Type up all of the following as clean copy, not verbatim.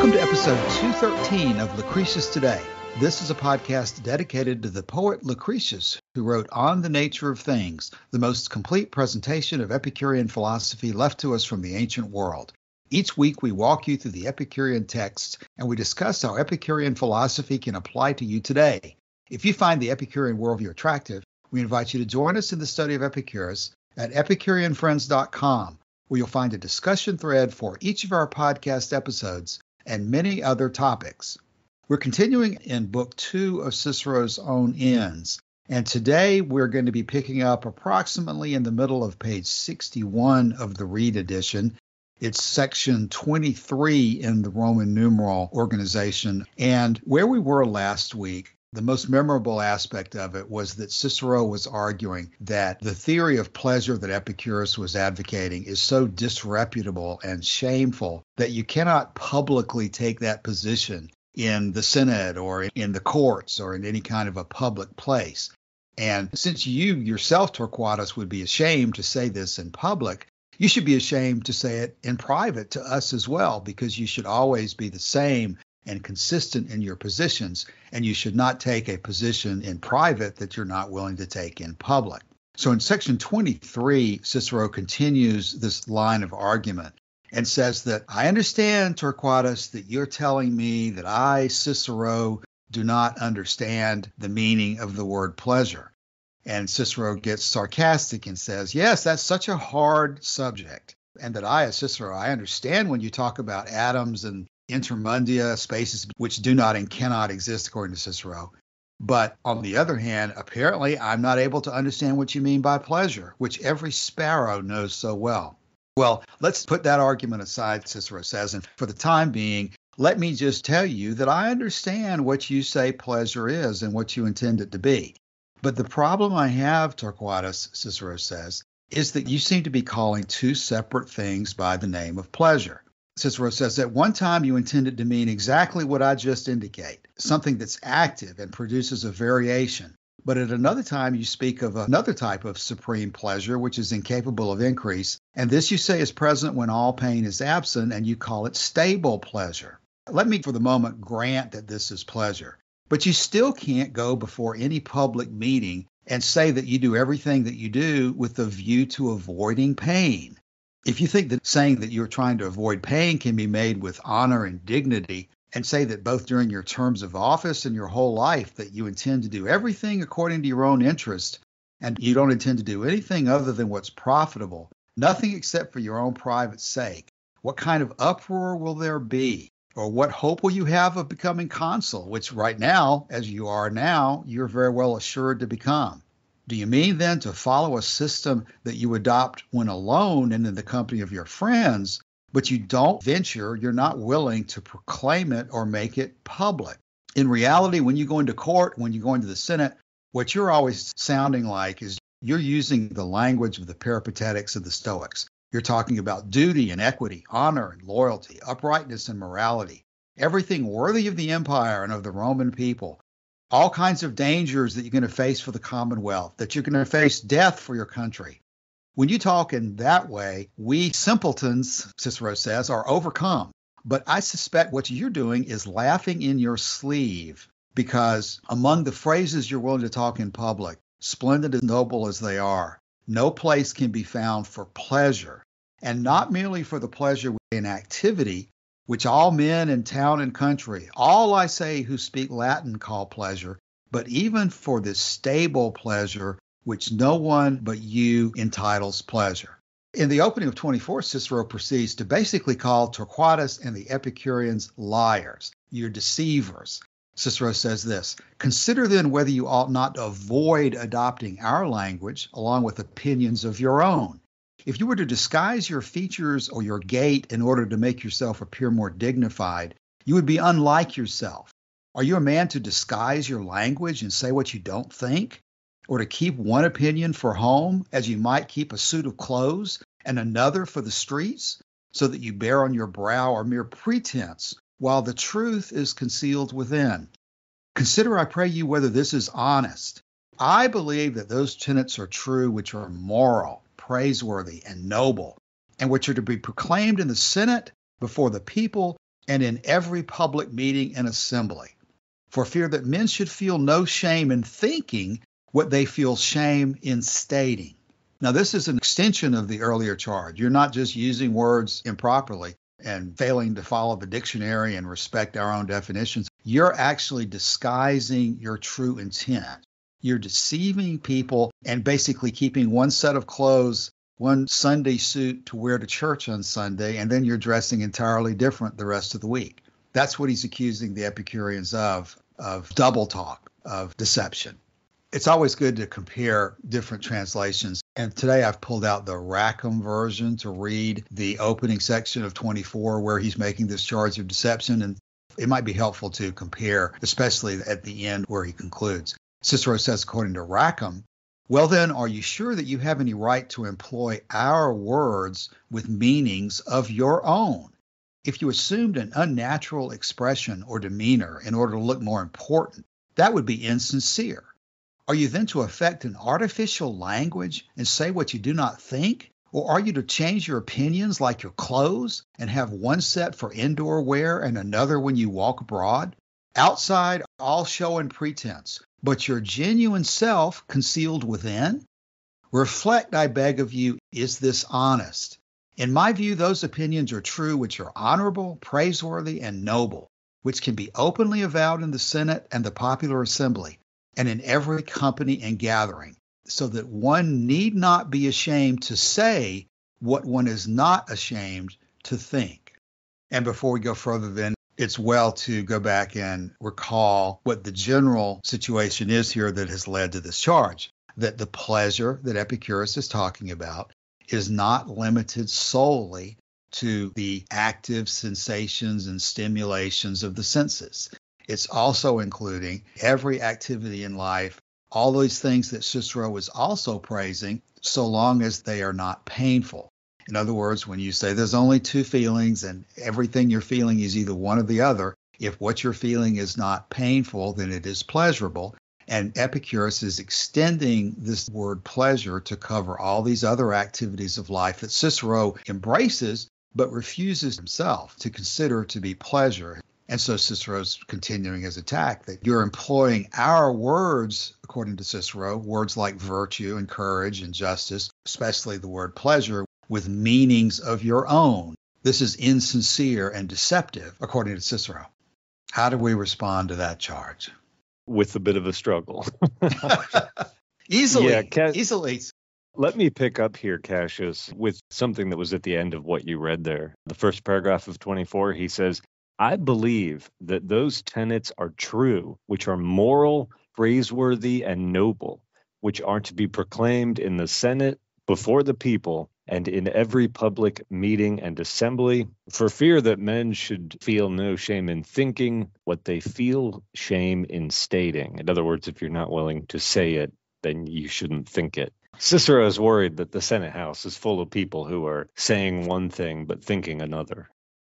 Welcome to episode 213 of Lucretius Today. This is a podcast dedicated to the poet Lucretius, who wrote On the Nature of Things, the most complete presentation of Epicurean philosophy left to us from the ancient world. Each week we walk you through the Epicurean texts and we discuss how Epicurean philosophy can apply to you today. If you find the Epicurean worldview attractive, we invite you to join us in the study of Epicurus at epicureanfriends.com, where you'll find a discussion thread for each of our podcast episodes and many other topics. We're continuing in Book 2 of Cicero's Own Ends, and today we're going to be picking up approximately in the middle of page 61 of the Reed edition. It's section 23 in the Roman numeral organization, and where we were last week, the most memorable aspect of it was that Cicero was arguing that the theory of pleasure that Epicurus was advocating is so disreputable and shameful that you cannot publicly take that position in the Senate or in the courts or in any kind of a public place. And since you yourself, Torquatus, would be ashamed to say this in public, you should be ashamed to say it in private to us as well, because you should always be the same and consistent in your positions, and you should not take a position in private that you're not willing to take in public. So in section 23, Cicero continues this line of argument and says that, I understand, Torquatus, that you're telling me that I, Cicero, do not understand the meaning of the word pleasure. And Cicero gets sarcastic and says, yes, that's such a hard subject. And that I, as Cicero, I understand when you talk about atoms and intermundia, spaces which do not and cannot exist, according to Cicero. But on the other hand, apparently I'm not able to understand what you mean by pleasure, which every sparrow knows so well. Well, let's put that argument aside, Cicero says, and for the time being, let me just tell you that I understand what you say pleasure is and what you intend it to be. But the problem I have, Torquatus, Cicero says, is that you seem to be calling two separate things by the name of pleasure. Cicero says at one time you intended to mean exactly what I just indicate, something that's active and produces a variation. But at another time you speak of another type of supreme pleasure, which is incapable of increase. And this you say is present when all pain is absent, and you call it stable pleasure. Let me for the moment grant that this is pleasure. But you still can't go before any public meeting and say that you do everything that you do with the view to avoiding pain. If you think that saying that you're trying to avoid pain can be made with honor and dignity, and say that both during your terms of office and your whole life that you intend to do everything according to your own interest, and you don't intend to do anything other than what's profitable, nothing except for your own private sake, what kind of uproar will there be? Or what hope will you have of becoming consul, which right now, as you are now, you're very well assured to become? Do you mean then to follow a system that you adopt when alone and in the company of your friends, but you don't venture, you're not willing to proclaim it or make it public? In reality, when you go into court, when you go into the Senate, what you're always sounding like is you're using the language of the peripatetics of the Stoics. You're talking about duty and equity, honor and loyalty, uprightness and morality, everything worthy of the empire and of the Roman people. All kinds of dangers that you're going to face for the Commonwealth, that you're going to face death for your country. When you talk in that way, we simpletons, Cicero says, are overcome. But I suspect what you're doing is laughing in your sleeve, because among the phrases you're willing to talk in public, splendid and noble as they are, no place can be found for pleasure, and not merely for the pleasure in activity, which all men in town and country, all I say who speak Latin call pleasure, but even for this stable pleasure, which no one but you entitles pleasure. In the opening of 24, Cicero proceeds to basically call Torquatus and the Epicureans liars, you're deceivers. Cicero says this, consider then whether you ought not to avoid adopting our language along with opinions of your own. If you were to disguise your features or your gait in order to make yourself appear more dignified, you would be unlike yourself. Are you a man to disguise your language and say what you don't think? Or to keep one opinion for home as you might keep a suit of clothes and another for the streets, so that you bear on your brow a mere pretense, while the truth is concealed within? Consider, I pray you, whether this is honest. I believe that those tenets are true which are moral, praiseworthy, and noble, and which are to be proclaimed in the Senate, before the people, and in every public meeting and assembly, for fear that men should feel no shame in thinking what they feel shame in stating. Now, this is an extension of the earlier charge. You're not just using words improperly and failing to follow the dictionary and respect our own definitions. You're actually disguising your true intent. You're deceiving people and basically keeping one set of clothes, one Sunday suit to wear to church on Sunday, and then you're dressing entirely different the rest of the week. That's what he's accusing the Epicureans of double talk, of deception. It's always good to compare different translations. And today I've pulled out the Rackham version to read the opening section of 24 where he's making this charge of deception. And it might be helpful to compare, especially at the end where he concludes. Cicero says, according to Rackham, well then, are you sure that you have any right to employ our words with meanings of your own? If you assumed an unnatural expression or demeanor in order to look more important, that would be insincere. Are you then to affect an artificial language and say what you do not think? Or are you to change your opinions like your clothes and have one set for indoor wear and another when you walk abroad? Outside, all show and pretense, but your genuine self concealed within? Reflect, I beg of you, is this honest? In my view, those opinions are true which are honorable, praiseworthy, and noble, which can be openly avowed in the Senate and the popular assembly, and in every company and gathering, so that one need not be ashamed to say what one is not ashamed to think. And before we go further, then, it's well to go back and recall what the general situation is here that has led to this charge, that the pleasure that Epicurus is talking about is not limited solely to the active sensations and stimulations of the senses. It's also including every activity in life, all those things that Cicero is also praising, so long as they are not painful. In other words, when you say there's only two feelings and everything you're feeling is either one or the other, if what you're feeling is not painful, then it is pleasurable. And Epicurus is extending this word pleasure to cover all these other activities of life that Cicero embraces, but refuses himself to consider to be pleasure. And so Cicero's continuing his attack that you're employing our words, according to Cicero, words like virtue and courage and justice, especially the word pleasure, with meanings of your own. This is insincere and deceptive, according to Cicero. How do we respond to that charge? With a bit of a struggle. Easily. Easily. Let me pick up here, Cassius, with something that was at the end of what you read there. The first paragraph of 24, he says, I believe that those tenets are true, which are moral, praiseworthy, and noble, which are to be proclaimed in the Senate, before the people, and in every public meeting and assembly, for fear that men should feel no shame in thinking what they feel shame in stating. In other words, if you're not willing to say it, then you shouldn't think it. Cicero is worried that the Senate House is full of people who are saying one thing but thinking another.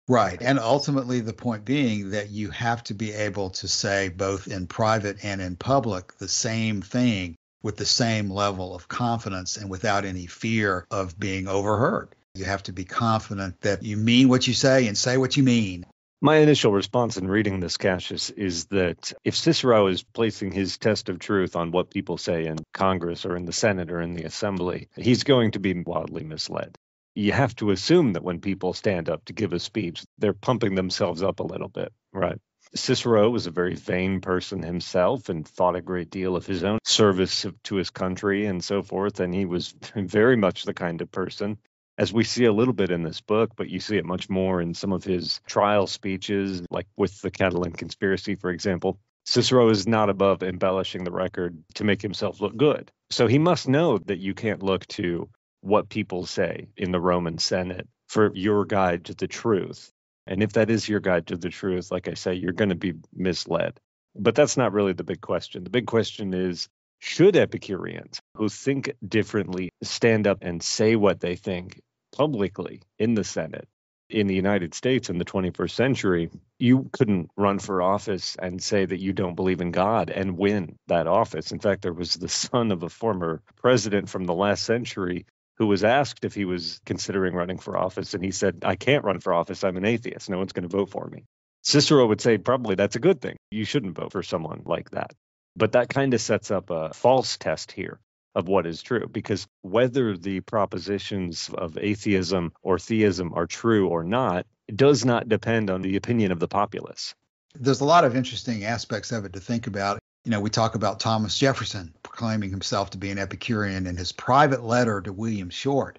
Right. And ultimately, the point being that you have to be able to say both in private and in public the same thing with the same level of confidence and without any fear of being overheard. You have to be confident that you mean what you say and say what you mean. My initial response in reading this, Cassius, is that if Cicero is placing his test of truth on what people say in Congress or in the Senate or in the Assembly, he's going to be wildly misled. You have to assume that when people stand up to give a speech, they're pumping themselves up a little bit, right? Cicero was a very vain person himself and thought a great deal of his own service to his country and so forth. And he was very much the kind of person, as we see a little bit in this book, but you see it much more in some of his trial speeches, like with the Catalan conspiracy, for example. Cicero is not above embellishing the record to make himself look good. So he must know that you can't look to what people say in the Roman Senate for your guide to the truth. And if that is your guide to the truth, like I say, you're going to be misled. But that's not really the big question. The big question is, should Epicureans who think differently stand up and say what they think publicly in the Senate? In the United States in the 21st century, you couldn't run for office and say that you don't believe in God and win that office. In fact, there was the son of a former president from the last century who was asked if he was considering running for office, and he said, I can't run for office. I'm an atheist. No one's going to vote for me. Cicero would say, probably that's a good thing. You shouldn't vote for someone like that. But that kind of sets up a false test here of what is true, because whether the propositions of atheism or theism are true or not does not depend on the opinion of the populace. There's a lot of interesting aspects of it to think about. We talk about Thomas Jefferson proclaiming himself to be an Epicurean in his private letter to William Short,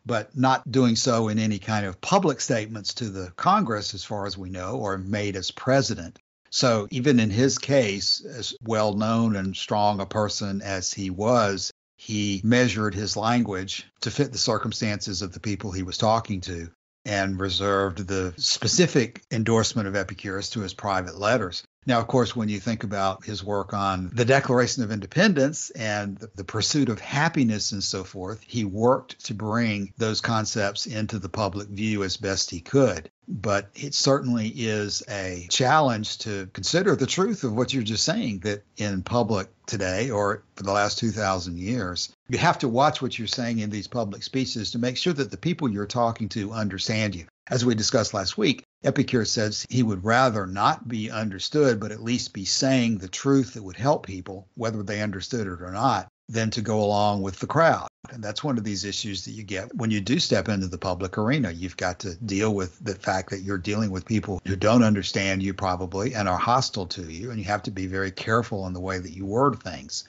but not doing so in any kind of public statements to the Congress, as far as we know, or made as president. So even in his case, as well known and strong a person as he was, he measured his language to fit the circumstances of the people he was talking to and reserved the specific endorsement of Epicurus to his private letters. Now, of course, when you think about his work on the Declaration of Independence and the pursuit of happiness and so forth, he worked to bring those concepts into the public view as best he could. But it certainly is a challenge to consider the truth of what you're just saying, that in public today, or for the last 2,000 years, you have to watch what you're saying in these public speeches to make sure that the people you're talking to understand you. As we discussed last week, Epicurus says he would rather not be understood, but at least be saying the truth that would help people, whether they understood it or not, than to go along with the crowd. And that's one of these issues that you get when you do step into the public arena. You've got to deal with the fact that you're dealing with people who don't understand you probably and are hostile to you, and you have to be very careful in the way that you word things.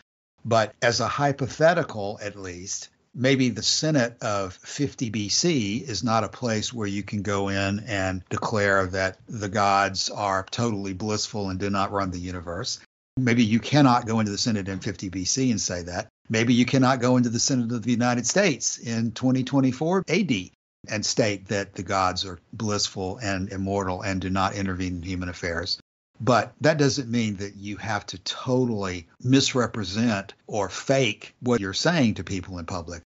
But as a hypothetical, at least, maybe the Senate of 50 BC is not a place where you can go in and declare that the gods are totally blissful and do not run the universe. Maybe you cannot go into the Senate in 50 BC and say that. Maybe you cannot go into the Senate of the United States in 2024 AD and state that the gods are blissful and immortal and do not intervene in human affairs. But that doesn't mean that you have to totally misrepresent or fake what you're saying to people in public.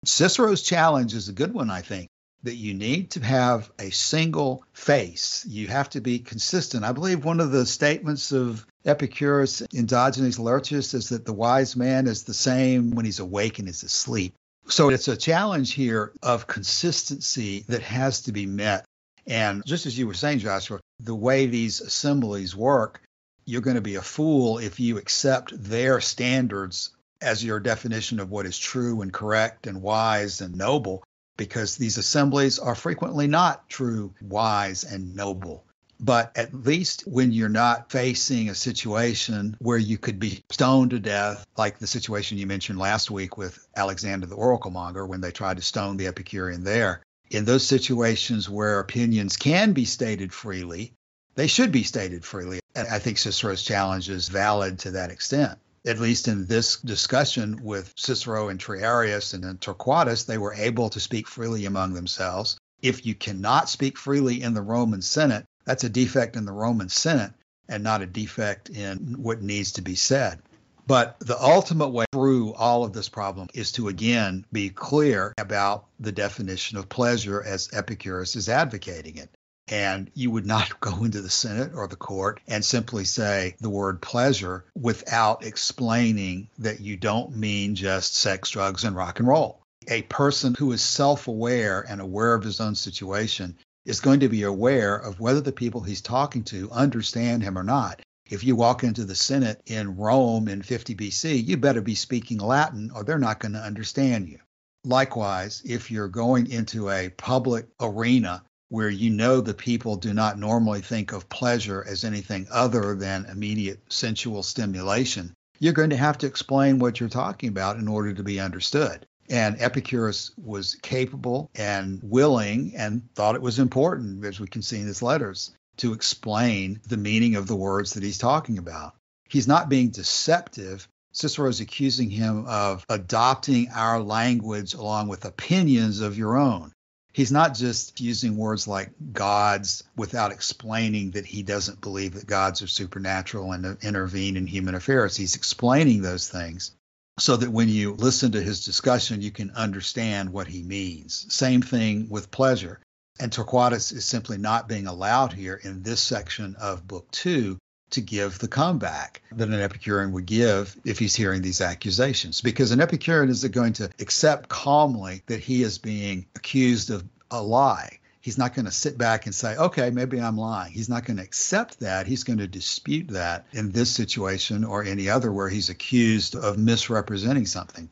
Cicero's challenge is a good one, I think, that you need to have a single face. You have to be consistent. I believe one of the statements of Epicurus in Diogenes Laertius is that the wise man is the same when he's awake and is asleep. So it's a challenge here of consistency that has to be met. And just as you were saying, Joshua, the way these assemblies work, you're going to be a fool if you accept their standards as your definition of what is true and correct and wise and noble, because these assemblies are frequently not true, wise, and noble. But at least when you're not facing a situation where you could be stoned to death, like the situation you mentioned last week with Alexander the Oracle Monger when they tried to stone the Epicurean there, in those situations where opinions can be stated freely, they should be stated freely. And I think Cicero's challenge is valid to that extent. At least in this discussion with Cicero and Triarius and then Torquatus, they were able to speak freely among themselves. If you cannot speak freely in the Roman Senate, that's a defect in the Roman Senate and not a defect in what needs to be said. But the ultimate way through all of this problem is to, again, be clear about the definition of pleasure as Epicurus is advocating it. And you would not go into the Senate or the court and simply say the word pleasure without explaining that you don't mean just sex, drugs, and rock and roll. A person who is self-aware and aware of his own situation is going to be aware of whether the people he's talking to understand him or not. If you walk into the Senate in Rome in 50 BC, you better be speaking Latin or they're not going to understand you. Likewise, if you're going into a public arena where you know the people do not normally think of pleasure as anything other than immediate sensual stimulation, you're going to have to explain what you're talking about in order to be understood. And Epicurus was capable and willing and thought it was important, as we can see in his letters, to explain the meaning of the words that he's talking about. He's not being deceptive. Cicero's accusing him of adopting our language along with opinions of your own. He's not just using words like gods without explaining that he doesn't believe that gods are supernatural and intervene in human affairs. He's explaining those things so that when you listen to his discussion, you can understand what he means. Same thing with pleasure. And Torquatus is simply not being allowed here in this section of Book 2 to give the comeback that an Epicurean would give if he's hearing these accusations. Because an Epicurean isn't going to accept calmly that he is being accused of a lie. He's not going to sit back and say, okay, maybe I'm lying. He's not going to accept that. He's going to dispute that in this situation or any other where he's accused of misrepresenting something.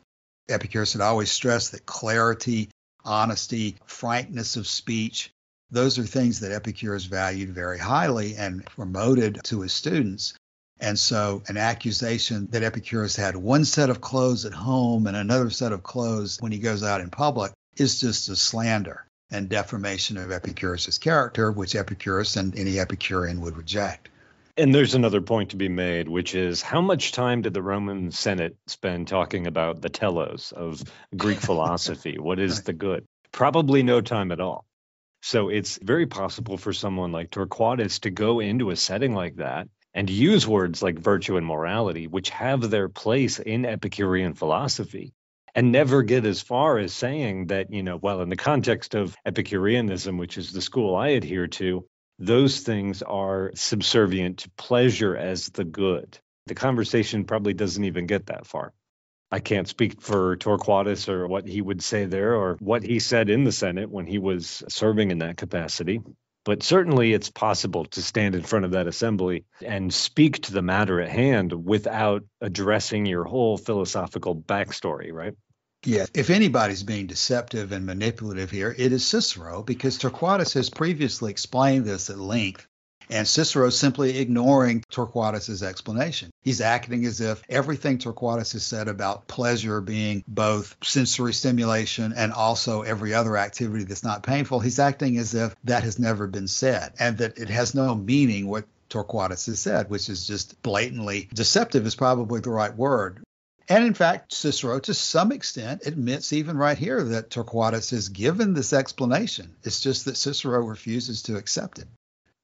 Epicurus had always stressed that clarity, honesty, frankness of speech, those are things that Epicurus valued very highly and promoted to his students. And so an accusation that Epicurus had one set of clothes at home and another set of clothes when he goes out in public is just a slander and defamation of Epicurus's character, which Epicurus and any Epicurean would reject. And there's another point to be made, which is how much time did the Roman Senate spend talking about the telos of Greek philosophy? What is the good? Probably no time at all. So it's very possible for someone like Torquatus to go into a setting like that and use words like virtue and morality, which have their place in Epicurean philosophy, and never get as far as saying that, well, in the context of Epicureanism, which is the school I adhere to, those things are subservient to pleasure as the good. The conversation probably doesn't even get that far. I can't speak for Torquatus or what he would say there or what he said in the Senate when he was serving in that capacity. But certainly it's possible to stand in front of that assembly and speak to the matter at hand without addressing your whole philosophical backstory, right? Yeah, if anybody's being deceptive and manipulative here, it is Cicero, because Torquatus has previously explained this at length, and Cicero is simply ignoring Torquatus's explanation. He's acting as if everything Torquatus has said about pleasure being both sensory stimulation and also every other activity that's not painful, he's acting as if that has never been said and that it has no meaning what Torquatus has said, which is just blatantly deceptive is probably the right word. And in fact, Cicero, to some extent, admits even right here that Torquatus has given this explanation. It's just that Cicero refuses to accept it.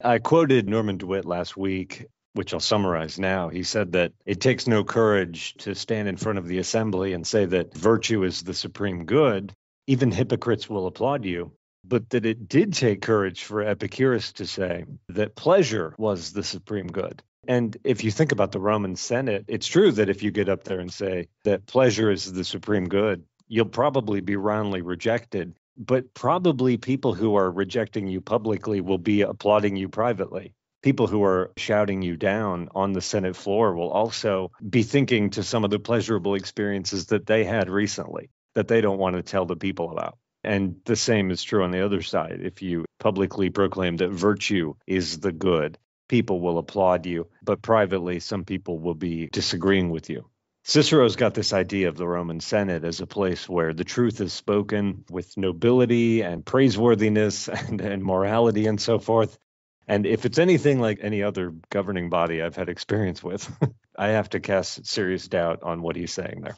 I quoted Norman DeWitt last week, which I'll summarize now. He said that it takes no courage to stand in front of the assembly and say that virtue is the supreme good. Even hypocrites will applaud you. But that it did take courage for Epicurus to say that pleasure was the supreme good. And if you think about the Roman Senate, it's true that if you get up there and say that pleasure is the supreme good, you'll probably be roundly rejected. But probably people who are rejecting you publicly will be applauding you privately. People who are shouting you down on the Senate floor will also be thinking to some of the pleasurable experiences that they had recently that they don't want to tell the people about. And the same is true on the other side. If you publicly proclaim that virtue is the good, people will applaud you, but privately, some people will be disagreeing with you. Cicero's got this idea of the Roman Senate as a place where the truth is spoken with nobility and praiseworthiness and morality and so forth. And if it's anything like any other governing body I've had experience with, I have to cast serious doubt on what he's saying there.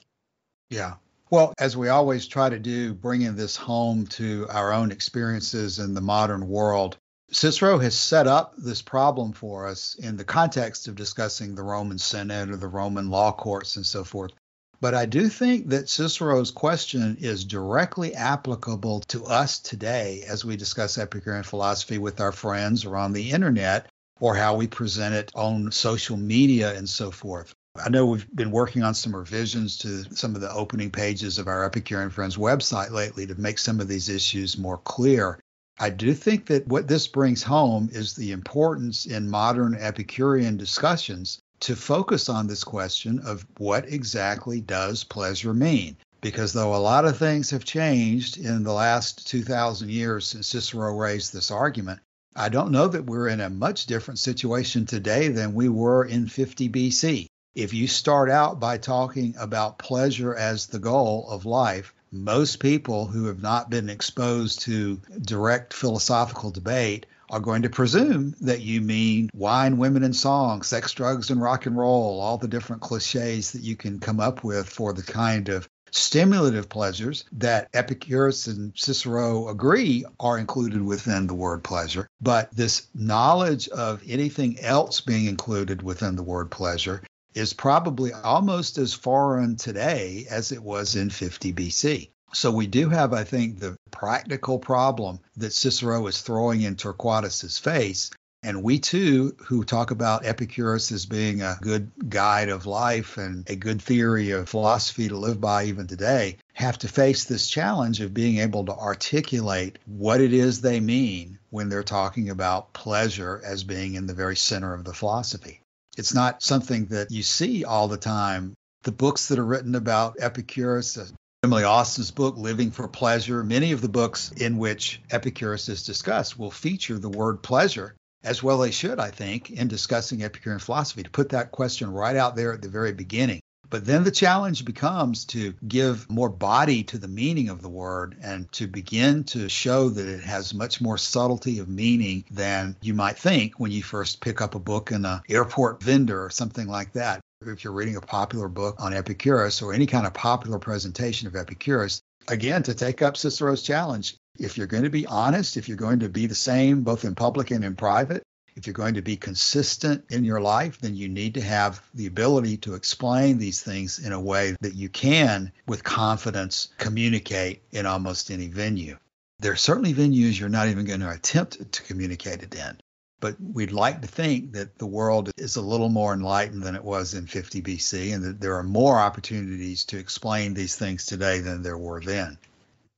Yeah. Well, as we always try to do, bringing this home to our own experiences in the modern world, Cicero has set up this problem for us in the context of discussing the Roman Senate or the Roman law courts and so forth. But I do think that Cicero's question is directly applicable to us today as we discuss Epicurean philosophy with our friends or on the internet or how we present it on social media and so forth. I know we've been working on some revisions to some of the opening pages of our Epicurean Friends website lately to make some of these issues more clear. I do think that what this brings home is the importance in modern Epicurean discussions to focus on this question of what exactly does pleasure mean? Because though a lot of things have changed in the last 2,000 years since Cicero raised this argument, I don't know that we're in a much different situation today than we were in 50 BC. If you start out by talking about pleasure as the goal of life, most people who have not been exposed to direct philosophical debate are going to presume that you mean wine, women, and song, sex, drugs, and rock and roll, all the different cliches that you can come up with for the kind of stimulative pleasures that Epicurus and Cicero agree are included within the word pleasure. But this knowledge of anything else being included within the word pleasure is probably almost as foreign today as it was in 50 BC. So we do have, I think, the practical problem that Cicero is throwing in Torquatus's face And we too, who talk about Epicurus as being a good guide of life and a good theory of philosophy to live by even today, have to face this challenge of being able to articulate what it is they mean when they're talking about pleasure as being in the very center of the philosophy. It's not something that you see all the time. The books that are written about Epicurus, Emily Austin's book, Living for Pleasure, many of the books in which Epicurus is discussed will feature the word pleasure, as well they should, I think, in discussing Epicurean philosophy, to put that question right out there at the very beginning. But then the challenge becomes to give more body to the meaning of the word and to begin to show that it has much more subtlety of meaning than you might think when you first pick up a book in an airport vendor or something like that. If you're reading a popular book on Epicurus or any kind of popular presentation of Epicurus, again, to take up Cicero's challenge, if you're going to be honest, if you're going to be the same both in public and in private, if you're going to be consistent in your life, then you need to have the ability to explain these things in a way that you can, with confidence, communicate in almost any venue. There are certainly venues you're not even going to attempt to communicate it in. But we'd like to think that the world is a little more enlightened than it was in 50 BC, and that there are more opportunities to explain these things today than there were then.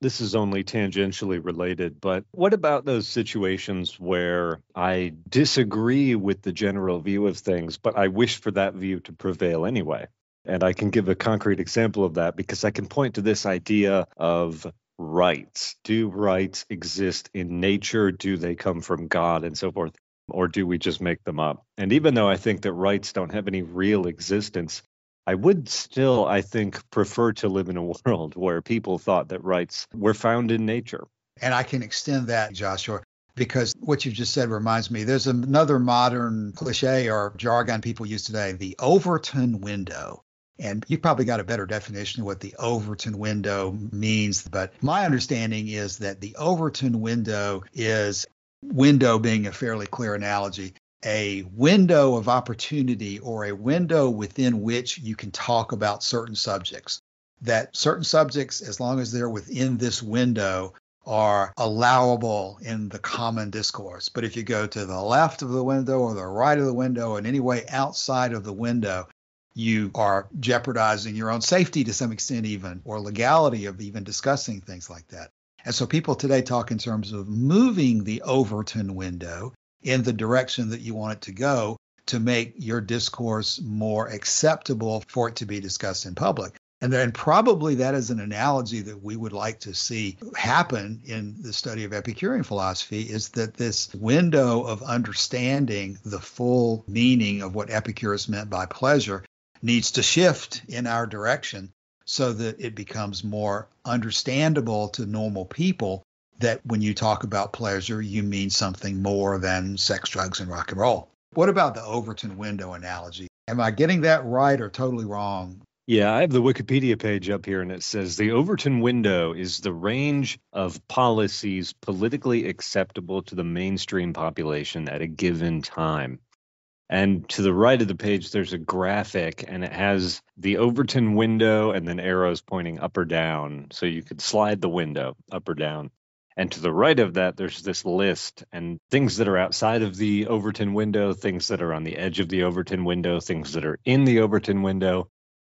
This is only tangentially related, but what about those situations where I disagree with the general view of things, but I wish for that view to prevail anyway? And I can give a concrete example of that because I can point to this idea of rights. Do rights exist in nature? Do they come from God and so forth? Or do we just make them up? And even though I think that rights don't have any real existence, I would still, I think, prefer to live in a world where people thought that rights were found in nature. And I can extend that, Joshua, because what you just said reminds me, there's another modern cliche or jargon people use today, the Overton window. And you probably got a better definition of what the Overton window means. But my understanding is that the Overton window is, window being a fairly clear analogy, a window of opportunity or a window within which you can talk about certain subjects. That certain subjects, as long as they're within this window, are allowable in the common discourse. But if you go to the left of the window or the right of the window in any way outside of the window, you are jeopardizing your own safety to some extent even, or legality of even discussing things like that. And so people today talk in terms of moving the Overton window in the direction that you want it to go to make your discourse more acceptable for it to be discussed in public. And then probably that is an analogy that we would like to see happen in the study of Epicurean philosophy, is that this window of understanding the full meaning of what Epicurus meant by pleasure needs to shift in our direction so that it becomes more understandable to normal people that when you talk about pleasure, you mean something more than sex, drugs, and rock and roll. What about the Overton window analogy? Am I getting that right or totally wrong? Yeah, I have the Wikipedia page up here, and it says the Overton window is the range of policies politically acceptable to the mainstream population at a given time. And to the right of the page, there's a graphic, and it has the Overton window and then arrows pointing up or down. So you could slide the window up or down. And to the right of that, there's this list and things that are outside of the Overton window, things that are on the edge of the Overton window, things that are in the Overton window,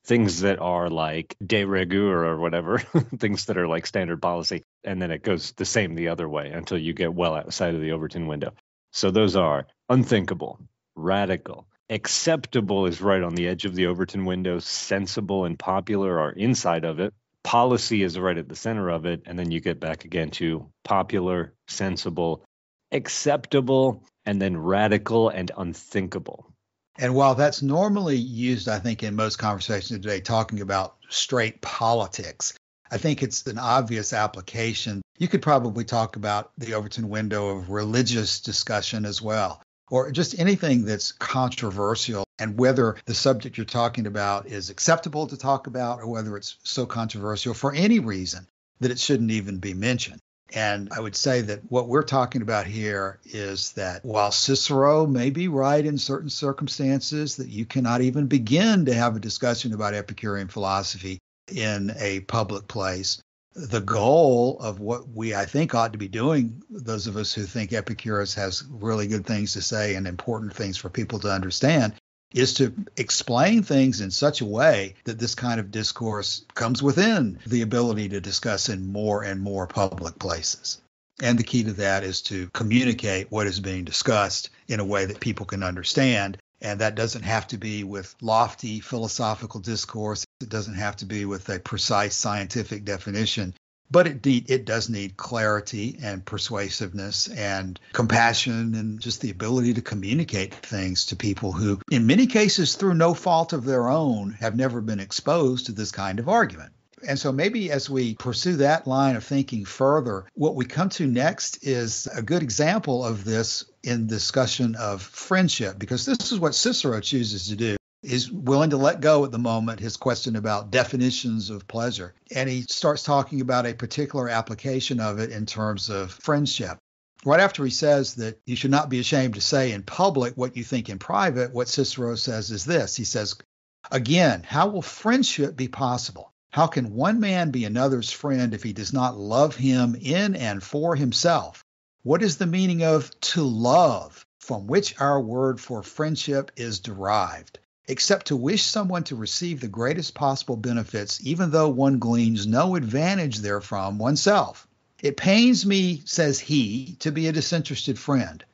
things that are like de rigueur or whatever, things that are like standard policy. And then it goes the same the other way until you get well outside of the Overton window. So those are unthinkable, radical. Acceptable is right on the edge of the Overton window. Sensible and popular are inside of it. Policy is right at the center of it. And then you get back again to popular, sensible, acceptable, and then radical and unthinkable. And while that's normally used, I think, in most conversations today, talking about straight politics, I think it's an obvious application. You could probably talk about the Overton window of religious discussion as well, or just anything that's controversial, and whether the subject you're talking about is acceptable to talk about or whether it's so controversial for any reason that it shouldn't even be mentioned. And I would say that what we're talking about here is that while Cicero may be right in certain circumstances, that you cannot even begin to have a discussion about Epicurean philosophy in a public place, The goal of what we, I think, ought to be doing, those of us who think Epicurus has really good things to say and important things for people to understand, is to explain things in such a way that this kind of discourse comes within the ability to discuss in more and more public places. And the key to that is to communicate what is being discussed in a way that people can understand. And that doesn't have to be with lofty philosophical discourse. It doesn't have to be with a precise scientific definition. But it does need clarity and persuasiveness and compassion and just the ability to communicate things to people who, in many cases, through no fault of their own, have never been exposed to this kind of argument. And so maybe as we pursue that line of thinking further, what we come to next is a good example of this in discussion of friendship, because this is what Cicero chooses to do. He's willing to let go at the moment his question about definitions of pleasure. And he starts talking about a particular application of it in terms of friendship. Right after he says that you should not be ashamed to say in public what you think in private, what Cicero says is this. He says, again, how will friendship be possible? How can one man be another's friend if he does not love him in and for himself? What is the meaning of to love, from which our word for friendship is derived, except to wish someone to receive the greatest possible benefits, even though one gleans no advantage therefrom oneself? It pains me, says he, to be a disinterested friend.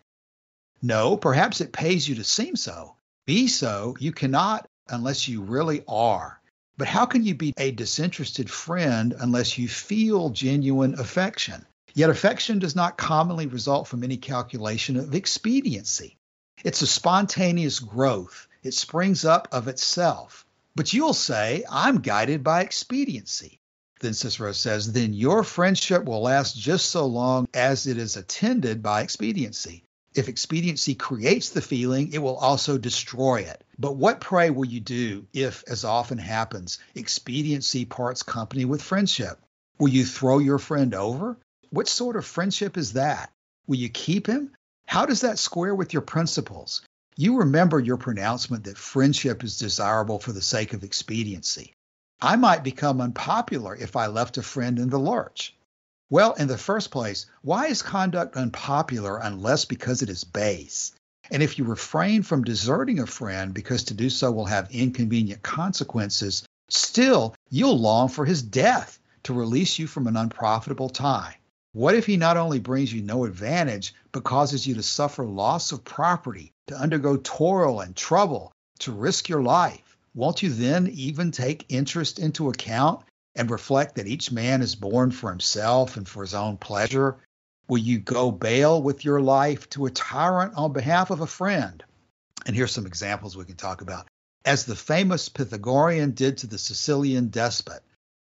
No, perhaps it pays you to seem so. Be so, you cannot unless you really are. But how can you be a disinterested friend unless you feel genuine affection? Yet affection does not commonly result from any calculation of expediency. It's a spontaneous growth. It springs up of itself. But you'll say, I'm guided by expediency. Then Cicero says, then your friendship will last just so long as it is attended by expediency. If expediency creates the feeling, it will also destroy it. But what, pray, will you do if, as often happens, expediency parts company with friendship? Will you throw your friend over? What sort of friendship is that? Will you keep him? How does that square with your principles? You remember your pronouncement that friendship is desirable for the sake of expediency. I might become unpopular if I left a friend in the lurch. Well, in the first place, why is conduct unpopular unless because it is base? And if you refrain from deserting a friend because to do so will have inconvenient consequences, still you'll long for his death to release you from an unprofitable tie. What if he not only brings you no advantage, but causes you to suffer loss of property, to undergo toil and trouble, to risk your life? Won't you then even take interest into account and reflect that each man is born for himself and for his own pleasure? Will you go bail with your life to a tyrant on behalf of a friend? And here's some examples we can talk about. As the famous Pythagorean did to the Sicilian despot,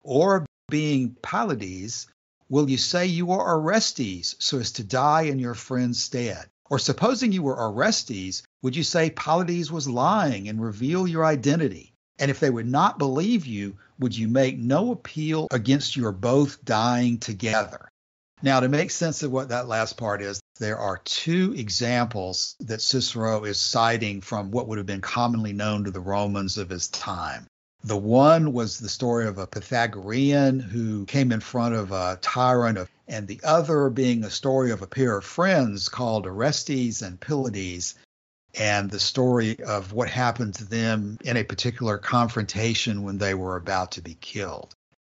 or being Pylades, will you say you are Orestes so as to die in your friend's stead? Or supposing you were Orestes, would you say Pylades was lying and reveal your identity? And if they would not believe you, would you make no appeal against your both dying together? Now, to make sense of what that last part is, there are two examples that Cicero is citing from what would have been commonly known to the Romans of his time. The one was the story of a Pythagorean who came in front of a tyrant, and the other being a story of a pair of friends called Orestes and Pylades, and the story of what happened to them in a particular confrontation when they were about to be killed.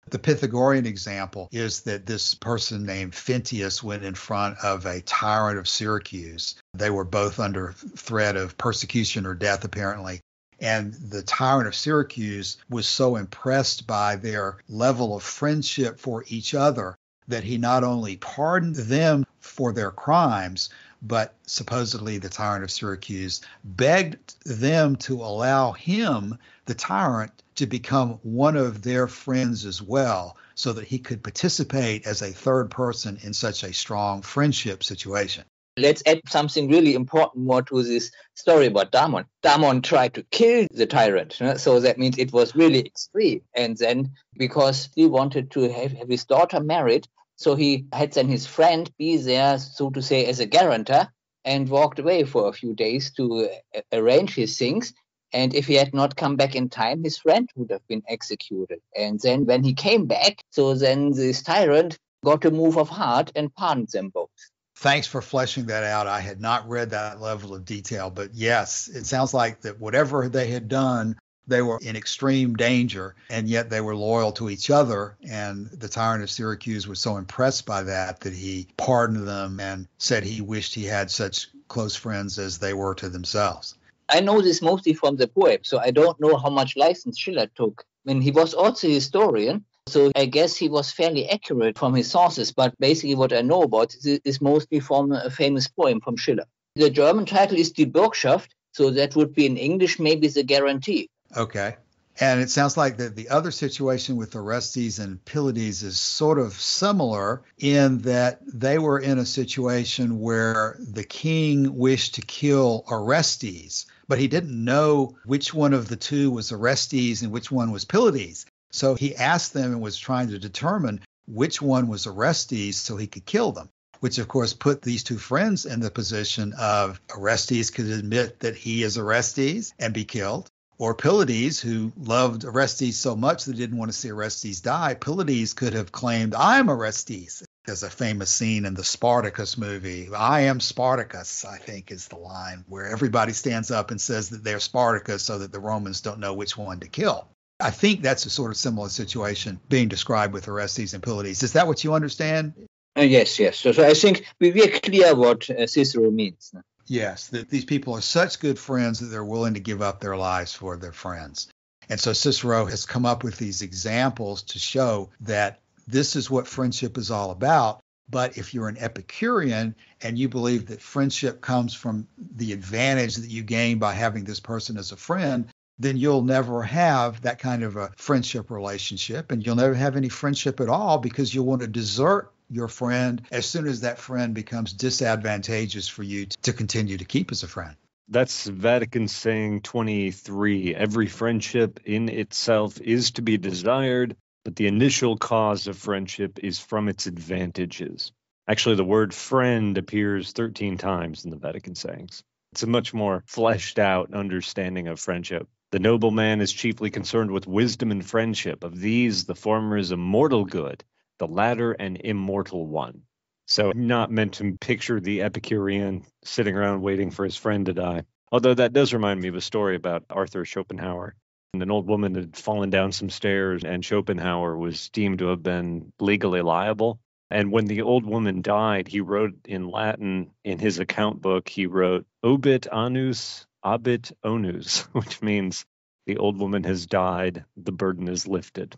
The Pythagorean example is that this person named Phintius went in front of a tyrant of Syracuse. They were both under threat of persecution or death, apparently. And the tyrant of Syracuse was so impressed by their level of friendship for each other that he not only pardoned them for their crimes, but supposedly the tyrant of Syracuse begged them to allow him, the tyrant, to become one of their friends as well, so that he could participate as a third person in such a strong friendship situation. Let's add something really important more to this story about Damon. Damon tried to kill the tyrant, so that means it was really extreme. And then, because he wanted to have his daughter married, so he had then his friend be there, so to say, as a guarantor, and walked away for a few days to arrange his things. And if he had not come back in time, his friend would have been executed. And then when he came back, so then this tyrant got a move of heart and pardoned them both. Thanks for fleshing that out. I had not read that level of detail, but yes, it sounds like that whatever they had done, they were in extreme danger, and yet they were loyal to each other. And the tyrant of Syracuse was so impressed by that he pardoned them and said he wished he had such close friends as they were to themselves. I know this mostly from the poem, so I don't know how much license Schiller took. I mean, he was also a historian, so I guess he was fairly accurate from his sources, but basically what I know about is mostly from a famous poem from Schiller. The German title is Die Bürgschaft, so that would be in English maybe the guarantee. Okay. And it sounds like that the other situation with Orestes and Pylades is sort of similar in that they were in a situation where the king wished to kill Orestes, but he didn't know which one of the two was Orestes and which one was Pylades. So he asked them and was trying to determine which one was Orestes so he could kill them, which of course put these two friends in the position of Orestes could admit that he is Orestes and be killed. Or Pylades, who loved Orestes so much that didn't want to see Orestes die, Pylades could have claimed, I'm Orestes. There's a famous scene in the Spartacus movie. I am Spartacus, I think is the line, where everybody stands up and says that they're Spartacus so that the Romans don't know which one to kill. I think that's a sort of similar situation being described with Orestes and Pylades. Is that what you understand? Yes. So I think we are clear what Cicero means. Yes, that these people are such good friends that they're willing to give up their lives for their friends. And so Cicero has come up with these examples to show that this is what friendship is all about. But if you're an Epicurean and you believe that friendship comes from the advantage that you gain by having this person as a friend, then you'll never have that kind of a friendship relationship, and you'll never have any friendship at all because you'll want to desert your friend as soon as that friend becomes disadvantageous for you to continue to keep as a friend. That's Vatican saying 23. Every friendship in itself is to be desired, but the initial cause of friendship is from its advantages. Actually, the word friend appears 13 times in the Vatican sayings. It's a much more fleshed out understanding of friendship. The noble man is chiefly concerned with wisdom and friendship. Of these, the former is a mortal good, the latter an immortal one. So not meant to picture the Epicurean sitting around waiting for his friend to die. Although that does remind me of a story about Arthur Schopenhauer. And an old woman had fallen down some stairs, and Schopenhauer was deemed to have been legally liable. And when the old woman died, he wrote in Latin in his account book, he wrote, obit annus, abit onus, which means the old woman has died, the burden is lifted.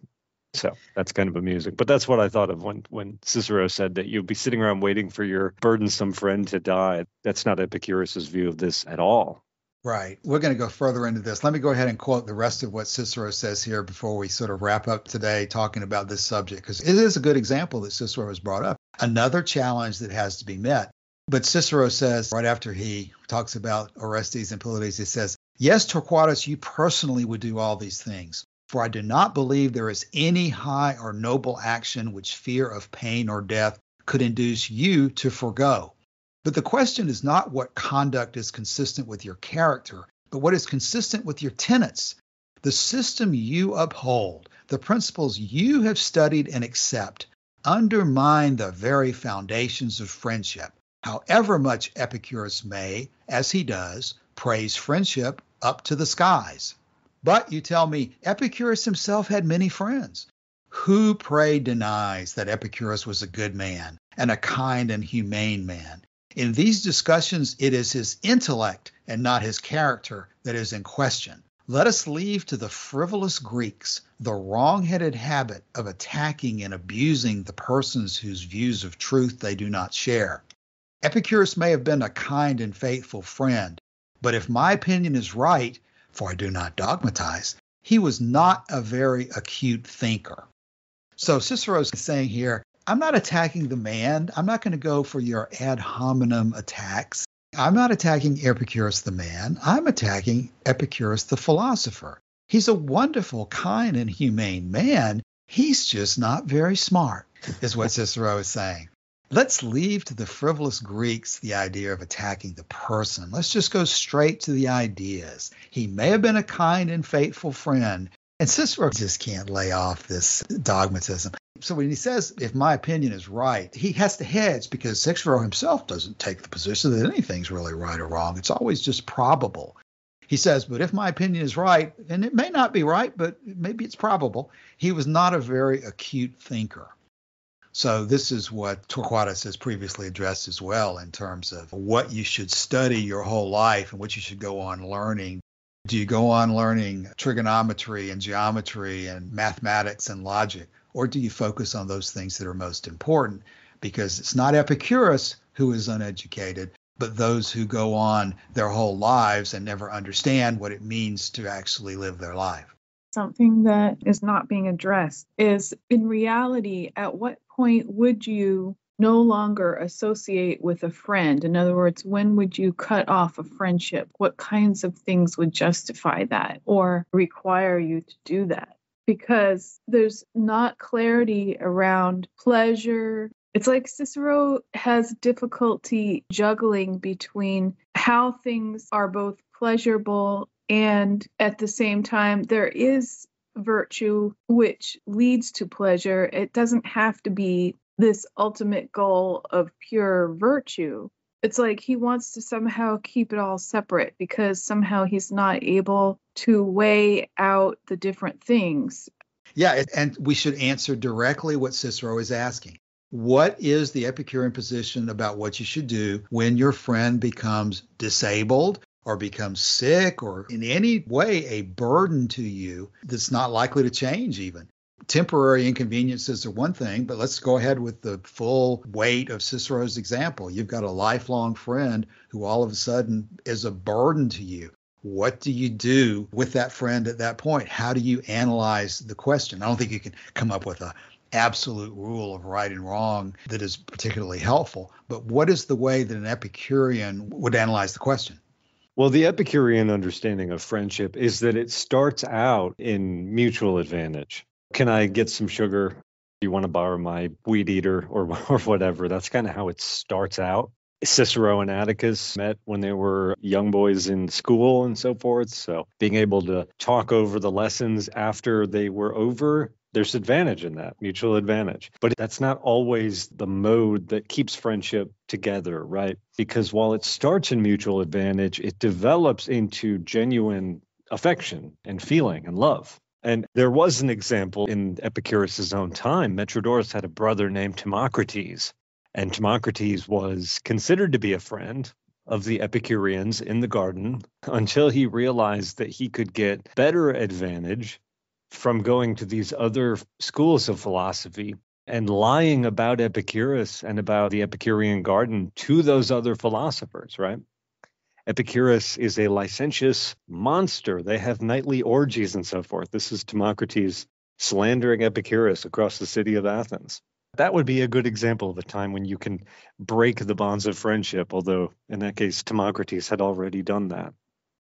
So that's kind of amusing. But that's what I thought of when Cicero said that you'll be sitting around waiting for your burdensome friend to die. That's not Epicurus's view of this at all. Right. We're going to go further into this. Let me go ahead and quote the rest of what Cicero says here before we sort of wrap up today talking about this subject, because it is a good example that Cicero has brought up. Another challenge that has to be met. But Cicero says, right after he talks about Orestes and Pylades, he says, yes, Torquatus, you personally would do all these things. For I do not believe there is any high or noble action which fear of pain or death could induce you to forego. But the question is not what conduct is consistent with your character, but what is consistent with your tenets. The system you uphold, the principles you have studied and accept, undermine the very foundations of friendship. However much Epicurus may, as he does, praise friendship up to the skies. But you tell me, Epicurus himself had many friends. Who, pray, denies that Epicurus was a good man and a kind and humane man? In these discussions, it is his intellect and not his character that is in question. Let us leave to the frivolous Greeks the wrong-headed habit of attacking and abusing the persons whose views of truth they do not share. Epicurus may have been a kind and faithful friend, but if my opinion is right, for I do not dogmatize, he was not a very acute thinker. So Cicero is saying here, I'm not attacking the man. I'm not going to go for your ad hominem attacks. I'm not attacking Epicurus the man. I'm attacking Epicurus the philosopher. He's a wonderful, kind, and humane man. He's just not very smart, is what Cicero is saying. Let's leave to the frivolous Greeks the idea of attacking the person. Let's just go straight to the ideas. He may have been a kind and faithful friend, and Cicero just can't lay off this dogmatism. So when he says, if my opinion is right, he has to hedge because Cicero himself doesn't take the position that anything's really right or wrong. It's always just probable. He says, but if my opinion is right, and it may not be right, but maybe it's probable, he was not a very acute thinker. So this is what Torquatus has previously addressed as well in terms of what you should study your whole life and what you should go on learning. Do you go on learning trigonometry and geometry and mathematics and logic, or do you focus on those things that are most important? Because it's not Epicurus who is uneducated, but those who go on their whole lives and never understand what it means to actually live their life. Something that is not being addressed is, in reality, at what point would you no longer associate with a friend? In other words, when would you cut off a friendship? What kinds of things would justify that or require you to do that? Because there's not clarity around pleasure. It's like Cicero has difficulty juggling between how things are both pleasurable and at the same time there is virtue which leads to pleasure. It doesn't have to be this ultimate goal of pure virtue. It's like he wants to somehow keep it all separate because somehow he's not able to weigh out the different things. Yeah, and we should answer directly what Cicero is asking. What is the Epicurean position about what you should do when your friend becomes disabled or becomes sick or in any way a burden to you that's not likely to change even? Temporary inconveniences are one thing, but let's go ahead with the full weight of Cicero's example. You've got a lifelong friend who all of a sudden is a burden to you. What do you do with that friend at that point? How do you analyze the question? I don't think you can come up with an absolute rule of right and wrong that is particularly helpful, but what is the way that an Epicurean would analyze the question? Well, the Epicurean understanding of friendship is that it starts out in mutual advantage. Can I get some sugar? Do you want to borrow my weed eater or whatever? That's kind of how it starts out. Cicero and Atticus met when they were young boys in school and so forth. So being able to talk over the lessons after they were over, there's advantage in that, mutual advantage. But that's not always the mode that keeps friendship together, right? Because while it starts in mutual advantage, it develops into genuine affection and feeling and love. And there was an example in Epicurus' own time. Metrodorus had a brother named Timocrates. And Timocrates was considered to be a friend of the Epicureans in the garden until he realized that he could get better advantage from going to these other schools of philosophy and lying about Epicurus and about the Epicurean garden to those other philosophers, right? Epicurus is a licentious monster. They have nightly orgies and so forth. This is Timocrates slandering Epicurus across the city of Athens. That would be a good example of a time when you can break the bonds of friendship, although in that case, Timocrates had already done that.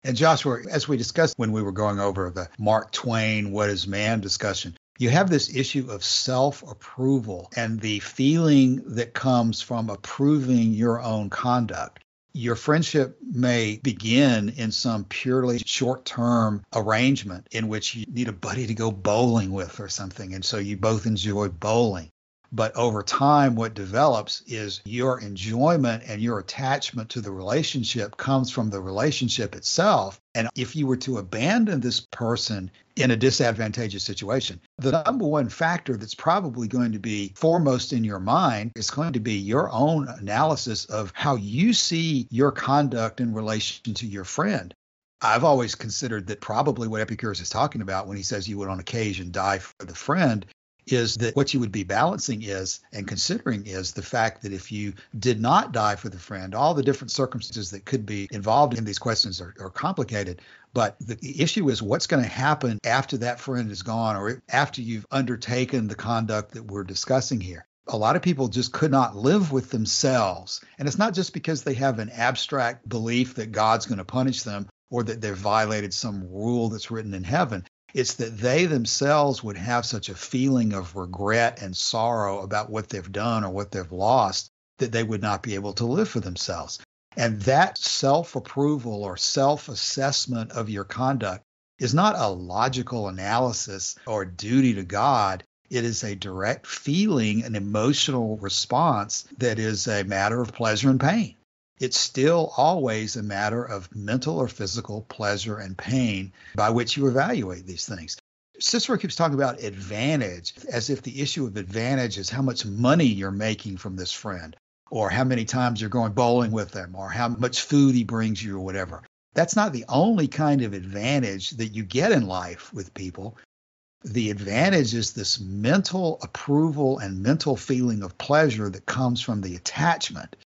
And Joshua, as we discussed when we were going over the Mark Twain, what is man discussion, you have this issue of self-approval and the feeling that comes from approving your own conduct. Your friendship may begin in some purely short-term arrangement in which you need a buddy to go bowling with or something, and so you both enjoy bowling. But over time, what develops is your enjoyment and your attachment to the relationship comes from the relationship itself. And if you were to abandon this person in a disadvantageous situation, the number one factor that's probably going to be foremost in your mind is going to be your own analysis of how you see your conduct in relation to your friend. I've always considered that probably what Epicurus is talking about when he says you would on occasion die for the friend is that what you would be balancing is and considering is the fact that if you did not die for the friend, all the different circumstances that could be involved in these questions are complicated. But the issue is what's going to happen after that friend is gone or after you've undertaken the conduct that we're discussing here. A lot of people just could not live with themselves. And it's not just because they have an abstract belief that God's going to punish them or that they've violated some rule that's written in heaven. It's that they themselves would have such a feeling of regret and sorrow about what they've done or what they've lost that they would not be able to live for themselves. And that self-approval or self-assessment of your conduct is not a logical analysis or duty to God. It is a direct feeling, an emotional response that is a matter of pleasure and pain. It's still always a matter of mental or physical pleasure and pain by which you evaluate these things. Cicero keeps talking about advantage as if the issue of advantage is how much money you're making from this friend, or how many times you're going bowling with them, or how much food he brings you, or whatever. That's not the only kind of advantage that you get in life with people. The advantage is this mental approval and mental feeling of pleasure that comes from the attachment.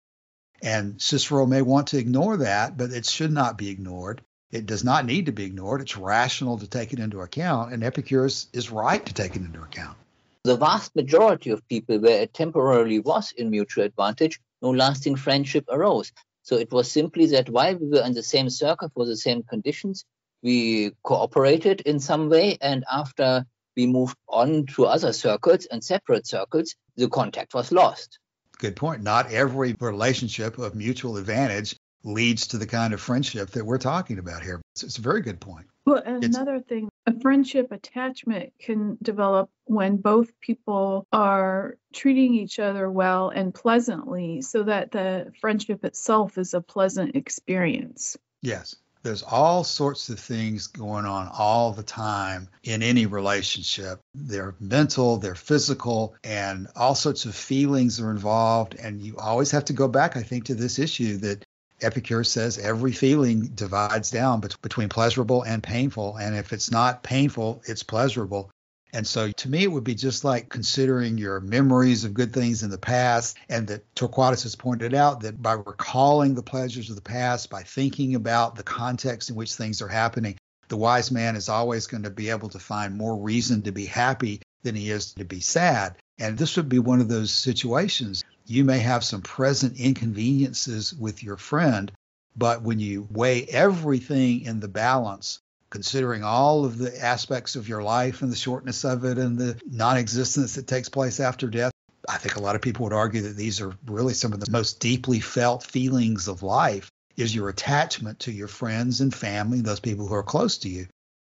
And Cicero may want to ignore that, but it should not be ignored. It does not need to be ignored. It's rational to take it into account, and Epicurus is right to take it into account. The vast majority of people where it temporarily was in mutual advantage, no lasting friendship arose. So it was simply that while we were in the same circle for the same conditions, we cooperated in some way, and after we moved on to other circles and separate circles, the contact was lost. Good point. Not every relationship of mutual advantage leads to the kind of friendship that we're talking about here. It's a very good point. Well, and another thing, a friendship attachment can develop when both people are treating each other well and pleasantly, so that the friendship itself is a pleasant experience. Yes. There's all sorts of things going on all the time in any relationship. They're mental, they're physical, and all sorts of feelings are involved. And you always have to go back, I think, to this issue that Epicurus says every feeling divides down between pleasurable and painful. And if it's not painful, it's pleasurable. And so to me, it would be just like considering your memories of good things in the past, and that Torquatus has pointed out that by recalling the pleasures of the past, by thinking about the context in which things are happening, the wise man is always going to be able to find more reason to be happy than he is to be sad. And this would be one of those situations. You may have some present inconveniences with your friend, but when you weigh everything in the balance, considering all of the aspects of your life and the shortness of it and the non-existence that takes place after death, I think a lot of people would argue that these are really some of the most deeply felt feelings of life, is your attachment to your friends and family, those people who are close to you.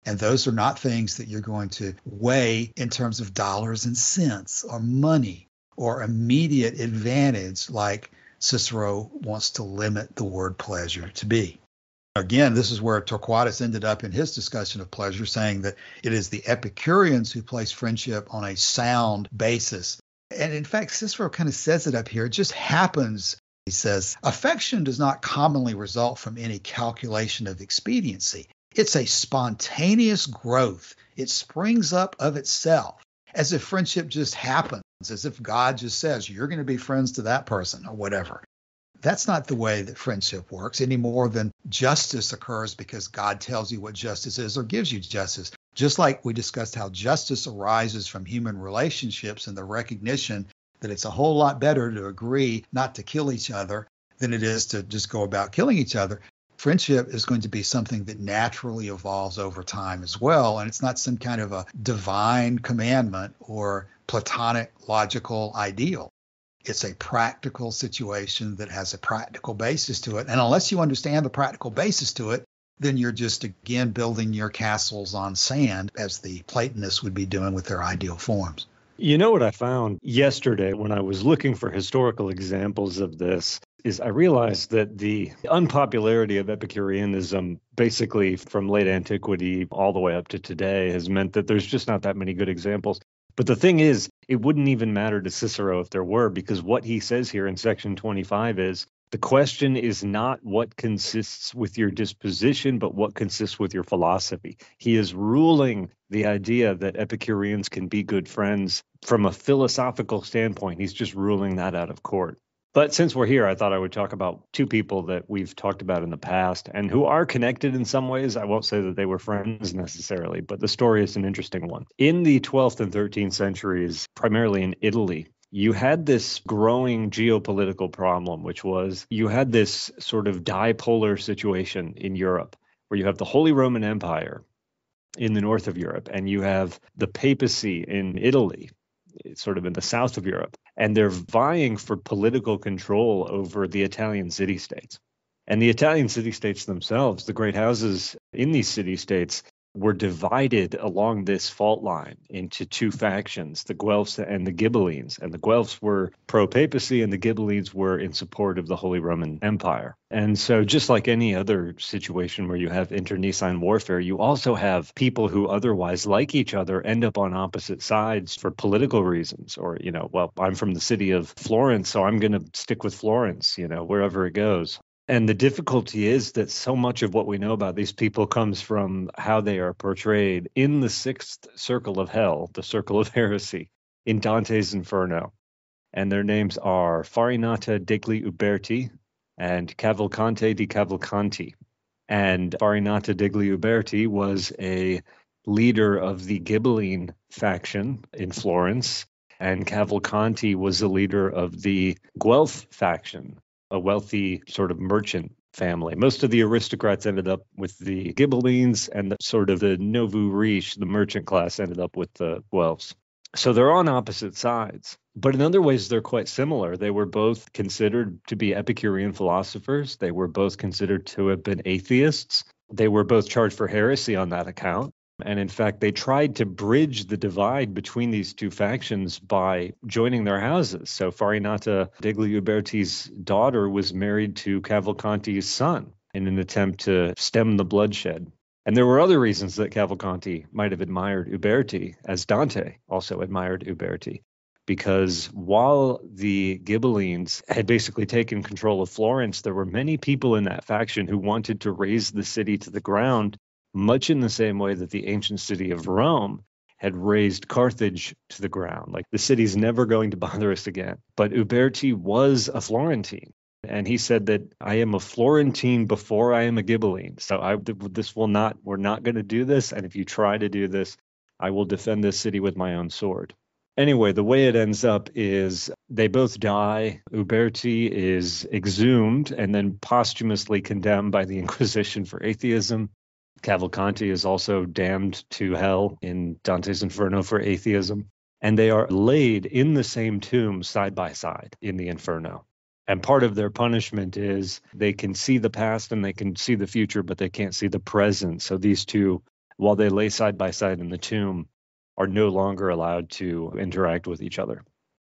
And those are not things that you're going to weigh in terms of dollars and cents or money or immediate advantage like Cicero wants to limit the word pleasure to be. Again, this is where Torquatus ended up in his discussion of pleasure, saying that it is the Epicureans who place friendship on a sound basis. And in fact, Cicero kind of says it up here. It just happens. He says, affection does not commonly result from any calculation of expediency. It's a spontaneous growth. It springs up of itself, as if friendship just happens, as if God just says, you're going to be friends to that person or whatever. That's not the way that friendship works any more than justice occurs because God tells you what justice is or gives you justice. Just like we discussed how justice arises from human relationships and the recognition that it's a whole lot better to agree not to kill each other than it is to just go about killing each other. Friendship is going to be something that naturally evolves over time as well. And it's not some kind of a divine commandment or Platonic logical ideal. It's a practical situation that has a practical basis to it. And unless you understand the practical basis to it, then you're just, again, building your castles on sand, as the Platonists would be doing with their ideal forms. You know what I found yesterday when I was looking for historical examples of this is I realized that the unpopularity of Epicureanism, basically from late antiquity all the way up to today, has meant that there's just not that many good examples. But the thing is, it wouldn't even matter to Cicero if there were, because what he says here in section 25 is, the question is not what consists with your disposition, but what consists with your philosophy. He is ruling the idea that Epicureans can be good friends from a philosophical standpoint. He's just ruling that out of court. But since we're here, I thought I would talk about two people that we've talked about in the past and who are connected in some ways. I won't say that they were friends necessarily, but the story is an interesting one. In the 12th and 13th centuries, primarily in Italy, you had this growing geopolitical problem, which was you had this sort of dipolar situation in Europe where you have the Holy Roman Empire in the north of Europe and you have the papacy in Italy, sort of in the south of Europe. and they're vying for political control over the Italian city-states. And the Italian city-states themselves, the great houses in these city-states, were divided along this fault line into two factions, the Guelphs and the Ghibellines. And the Guelphs were pro-papacy and the Ghibellines were in support of the Holy Roman Empire. And so just like any other situation where you have internecine warfare, you also have people who otherwise like each other end up on opposite sides for political reasons. Or, well, I'm from the city of Florence, so I'm going to stick with Florence, wherever it goes. And the difficulty is that so much of what we know about these people comes from how they are portrayed in the sixth circle of hell, the circle of heresy, in Dante's Inferno. And their names are Farinata degli Uberti and Cavalcante di Cavalcanti. And Farinata degli Uberti was a leader of the Ghibelline faction in Florence, and Cavalcanti was the leader of the Guelph faction, a wealthy sort of merchant family. Most of the aristocrats ended up with the Ghibellines, and the nouveau riche, the merchant class, ended up with the Guelphs. So they're on opposite sides. But in other ways, they're quite similar. They were both considered to be Epicurean philosophers. They were both considered to have been atheists. They were both charged for heresy on that account. And in fact, they tried to bridge the divide between these two factions by joining their houses. So Farinata degli Uberti's daughter was married to Cavalcanti's son in an attempt to stem the bloodshed. And there were other reasons that Cavalcanti might have admired Uberti, as Dante also admired Uberti, because while the Ghibellines had basically taken control of Florence, there were many people in that faction who wanted to raze the city to the ground, much in the same way that the ancient city of Rome had razed Carthage to the ground. Like, the city's never going to bother us again. But Uberti was a Florentine. And he said that I am a Florentine before I am a Ghibelline. So we're not going to do this. And if you try to do this, I will defend this city with my own sword. Anyway, the way it ends up is they both die. Uberti is exhumed and then posthumously condemned by the Inquisition for atheism. Cavalcanti is also damned to hell in Dante's Inferno for atheism. And they are laid in the same tomb side by side in the Inferno. And part of their punishment is they can see the past and they can see the future, but they can't see the present. So these two, while they lay side by side in the tomb, are no longer allowed to interact with each other.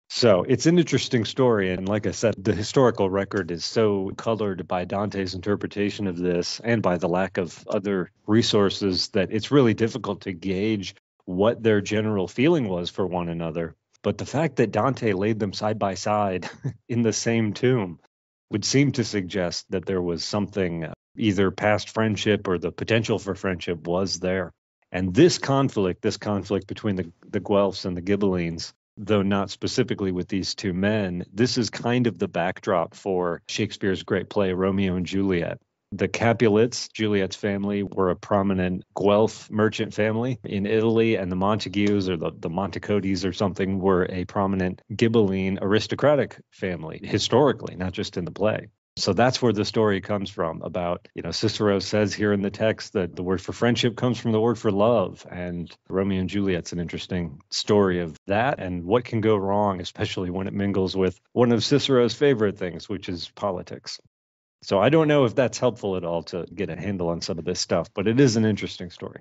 So it's an interesting story. And like I said, the historical record is so colored by Dante's interpretation of this and by the lack of other resources that it's really difficult to gauge what their general feeling was for one another. But the fact that Dante laid them side by side in the same tomb would seem to suggest that there was something, either past friendship or the potential for friendship was there. And this conflict between the Guelphs and the Ghibellines, though not specifically with these two men, this is kind of the backdrop for Shakespeare's great play, Romeo and Juliet. The Capulets, Juliet's family, were a prominent Guelph merchant family in Italy, and the Montagues, or the Montecotis or something, were a prominent Ghibelline aristocratic family, historically, not just in the play. So that's where the story comes from about, Cicero says here in the text that the word for friendship comes from the word for love. And Romeo and Juliet's an interesting story of that and what can go wrong, especially when it mingles with one of Cicero's favorite things, which is politics. So I don't know if that's helpful at all to get a handle on some of this stuff, but it is an interesting story.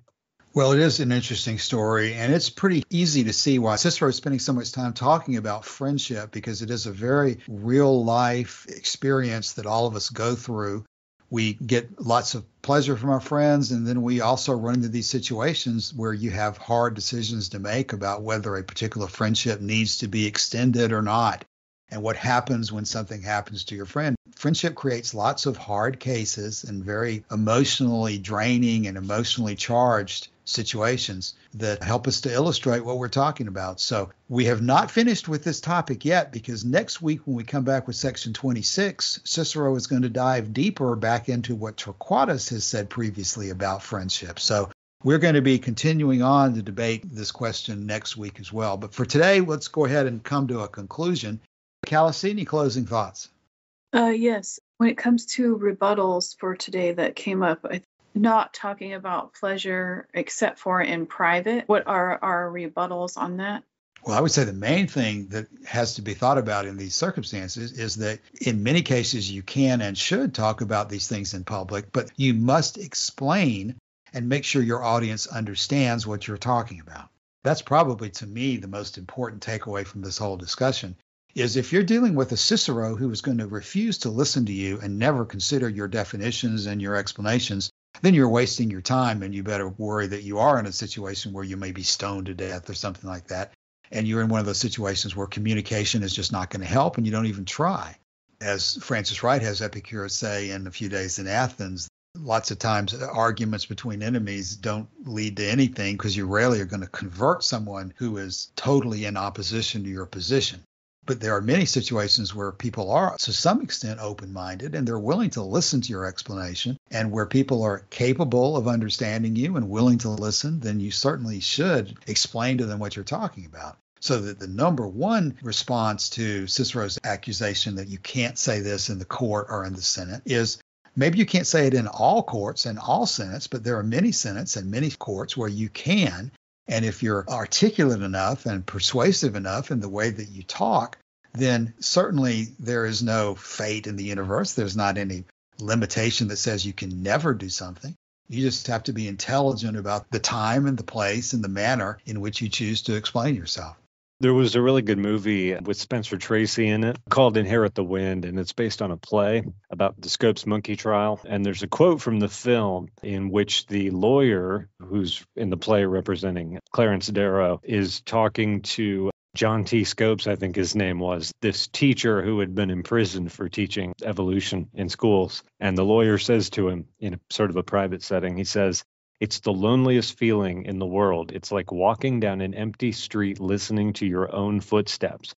Well, it is an interesting story, and it's pretty easy to see why Cicero is spending so much time talking about friendship, because it is a very real life experience that all of us go through. We get lots of pleasure from our friends, and then we also run into these situations where you have hard decisions to make about whether a particular friendship needs to be extended or not, and what happens when something happens to your friend. Friendship creates lots of hard cases and very emotionally draining and emotionally charged situations that help us to illustrate what we're talking about. So we have not finished with this topic yet, because next week when we come back with section 26, Cicero is going to dive deeper back into what Torquatus has said previously about friendship. So we're going to be continuing on to debate this question next week as well. But for today, let's go ahead and come to a conclusion. Callie, any closing thoughts? Yes. When it comes to rebuttals for today that came up, not talking about pleasure except for in private. What are our rebuttals on that? Well, I would say the main thing that has to be thought about in these circumstances is that in many cases you can and should talk about these things in public, but you must explain and make sure your audience understands what you're talking about. That's probably, to me, the most important takeaway from this whole discussion is if you're dealing with a Cicero who is going to refuse to listen to you and never consider your definitions and your explanations, then you're wasting your time, and you better worry that you are in a situation where you may be stoned to death or something like that. And you're in one of those situations where communication is just not going to help and you don't even try. As Francis Wright has Epicurus say in A Few Days in Athens, lots of times arguments between enemies don't lead to anything because you rarely are going to convert someone who is totally in opposition to your position. But there are many situations where people are to some extent open-minded and they're willing to listen to your explanation, and where people are capable of understanding you and willing to listen, then you certainly should explain to them what you're talking about. So that the number one response to Cicero's accusation that you can't say this in the court or in the Senate is maybe you can't say it in all courts and all senates, but there are many senates and many courts where you can. And if you're articulate enough and persuasive enough in the way that you talk, then certainly there is no fate in the universe. There's not any limitation that says you can never do something. You just have to be intelligent about the time and the place and the manner in which you choose to explain yourself. There was a really good movie with Spencer Tracy in it called Inherit the Wind, and it's based on a play about the Scopes monkey trial. And there's a quote from the film in which the lawyer, who's in the play representing Clarence Darrow, is talking to John T. Scopes, I think his name was, this teacher who had been imprisoned for teaching evolution in schools. And the lawyer says to him in a sort of a private setting, he says, "It's the loneliest feeling in the world. It's like walking down an empty street listening to your own footsteps.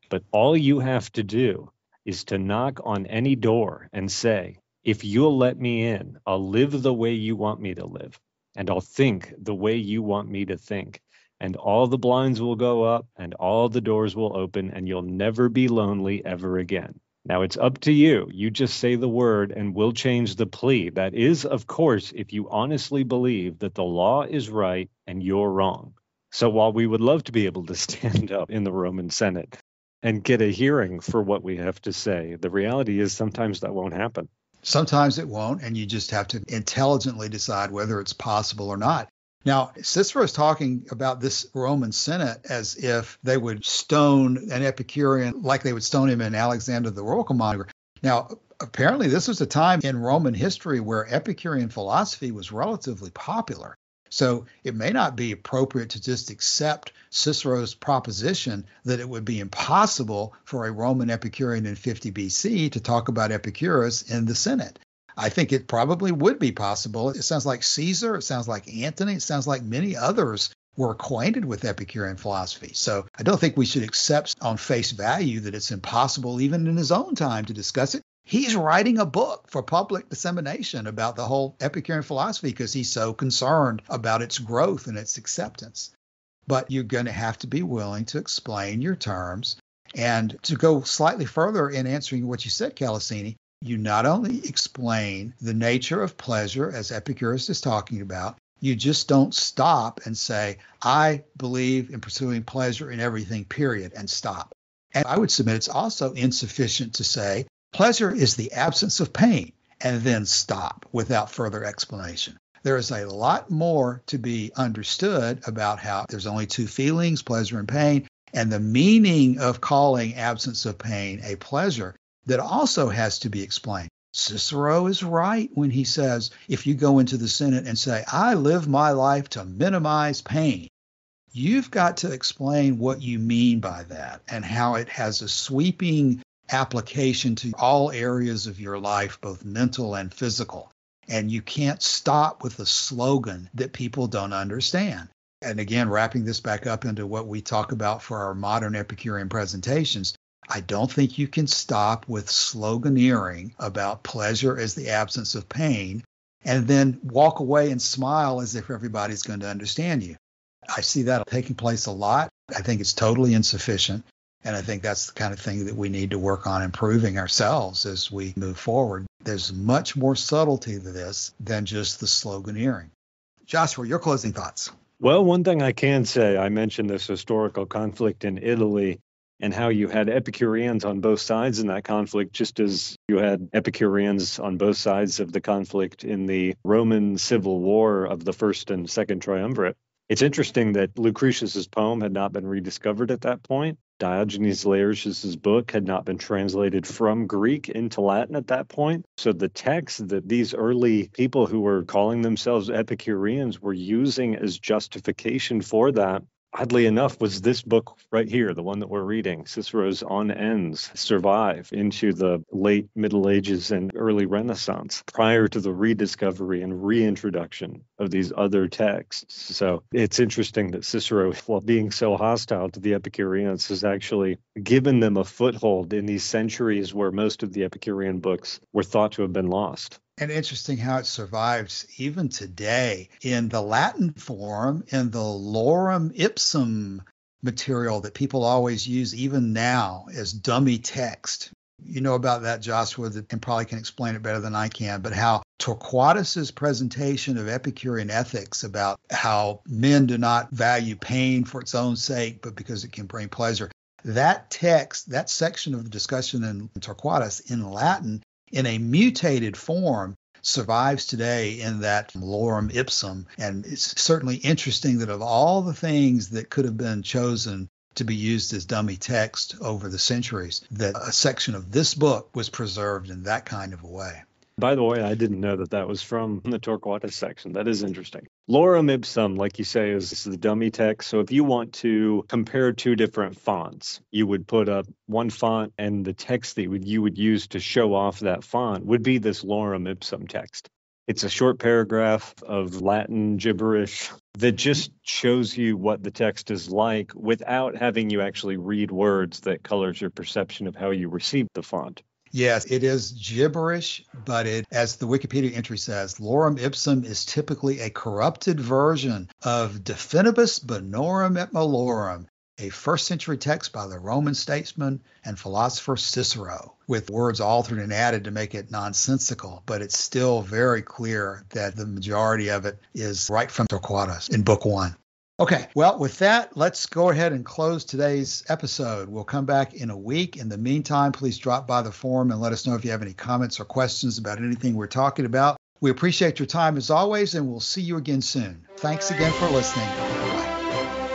But all you have to do is to knock on any door and say, 'If you'll let me in, I'll live the way you want me to live, and I'll think the way you want me to think. And all the blinds will go up and all the doors will open, and you'll never be lonely ever again. Now it's up to you. You just say the word and we'll change the plea. That is, of course, if you honestly believe that the law is right and you're wrong.'" So while we would love to be able to stand up in the Roman Senate and get a hearing for what we have to say, the reality is sometimes that won't happen. Sometimes it won't, and you just have to intelligently decide whether it's possible or not. Now, Cicero is talking about this Roman Senate as if they would stone an Epicurean like they would stone him in Alexander the Oracle Monger. Now, apparently this was a time in Roman history where Epicurean philosophy was relatively popular. So it may not be appropriate to just accept Cicero's proposition that it would be impossible for a Roman Epicurean in 50 BC to talk about Epicurus in the Senate. I think it probably would be possible. It sounds like Caesar, it sounds like Antony, it sounds like many others were acquainted with Epicurean philosophy. So I don't think we should accept on face value that it's impossible even in his own time to discuss it. He's writing a book for public dissemination about the whole Epicurean philosophy because he's so concerned about its growth and its acceptance. But you're going to have to be willing to explain your terms. And to go slightly further in answering what you said, Calasini, you not only explain the nature of pleasure, as Epicurus is talking about, you just don't stop and say, "I believe in pursuing pleasure in everything, period," and stop. And I would submit it's also insufficient to say, "Pleasure is the absence of pain," and then stop without further explanation. There is a lot more to be understood about how there's only two feelings, pleasure and pain, and the meaning of calling absence of pain a pleasure that also has to be explained. Cicero is right when he says, if you go into the Senate and say, "I live my life to minimize pain," you've got to explain what you mean by that and how it has a sweeping application to all areas of your life, both mental and physical. And you can't stop with a slogan that people don't understand. And again, wrapping this back up into what we talk about for our modern Epicurean presentations, I don't think you can stop with sloganeering about pleasure as the absence of pain and then walk away and smile as if everybody's going to understand you. I see that taking place a lot. I think it's totally insufficient. And I think that's the kind of thing that we need to work on improving ourselves as we move forward. There's much more subtlety to this than just the sloganeering. Joshua, your closing thoughts. Well, one thing I can say, I mentioned this historical conflict in Italy and how you had Epicureans on both sides in that conflict, just as you had Epicureans on both sides of the conflict in the Roman Civil War of the First and Second Triumvirate. It's interesting that Lucretius's poem had not been rediscovered at that point. Diogenes Laertius's book had not been translated from Greek into Latin at that point. So the text that these early people who were calling themselves Epicureans were using as justification for that, oddly enough, was this book right here, the one that we're reading. Cicero's On Ends survive into the late Middle Ages and early Renaissance prior to the rediscovery and reintroduction of these other texts. So it's interesting that Cicero, while being so hostile to the Epicureans, has actually given them a foothold in these centuries where most of the Epicurean books were thought to have been lost. And interesting how it survives even today in the Latin form, in the lorem ipsum material that people always use even now as dummy text. You know about that, Joshua, and probably can explain it better than I can, but how Torquatus's presentation of Epicurean ethics about how men do not value pain for its own sake, but because it can bring pleasure. That text, that section of the discussion in Torquatus in Latin, in a mutated form, survives today in that lorem ipsum. And it's certainly interesting that of all the things that could have been chosen to be used as dummy text over the centuries, that a section of this book was preserved in that kind of a way. By the way, I didn't know that was from the Torquatus section. That is interesting. Lorem ipsum, like you say, is the dummy text. So if you want to compare two different fonts, you would put up one font, and the text that you would use to show off that font would be this lorem ipsum text. It's a short paragraph of Latin gibberish that just shows you what the text is like without having you actually read words that colors your perception of how you receive the font. Yes, it is gibberish, but as the Wikipedia entry says, lorem ipsum is typically a corrupted version of De Finibus Bonorum et Malorum, a first-century text by the Roman statesman and philosopher Cicero, with words altered and added to make it nonsensical, but it's still very clear that the majority of it is right from Torquatus in Book 1. Okay, well, with that, let's go ahead and close today's episode. We'll come back in a week. In the meantime, please drop by the forum and let us know if you have any comments or questions about anything we're talking about. We appreciate your time as always, and we'll see you again soon. Thanks again for listening. Bye.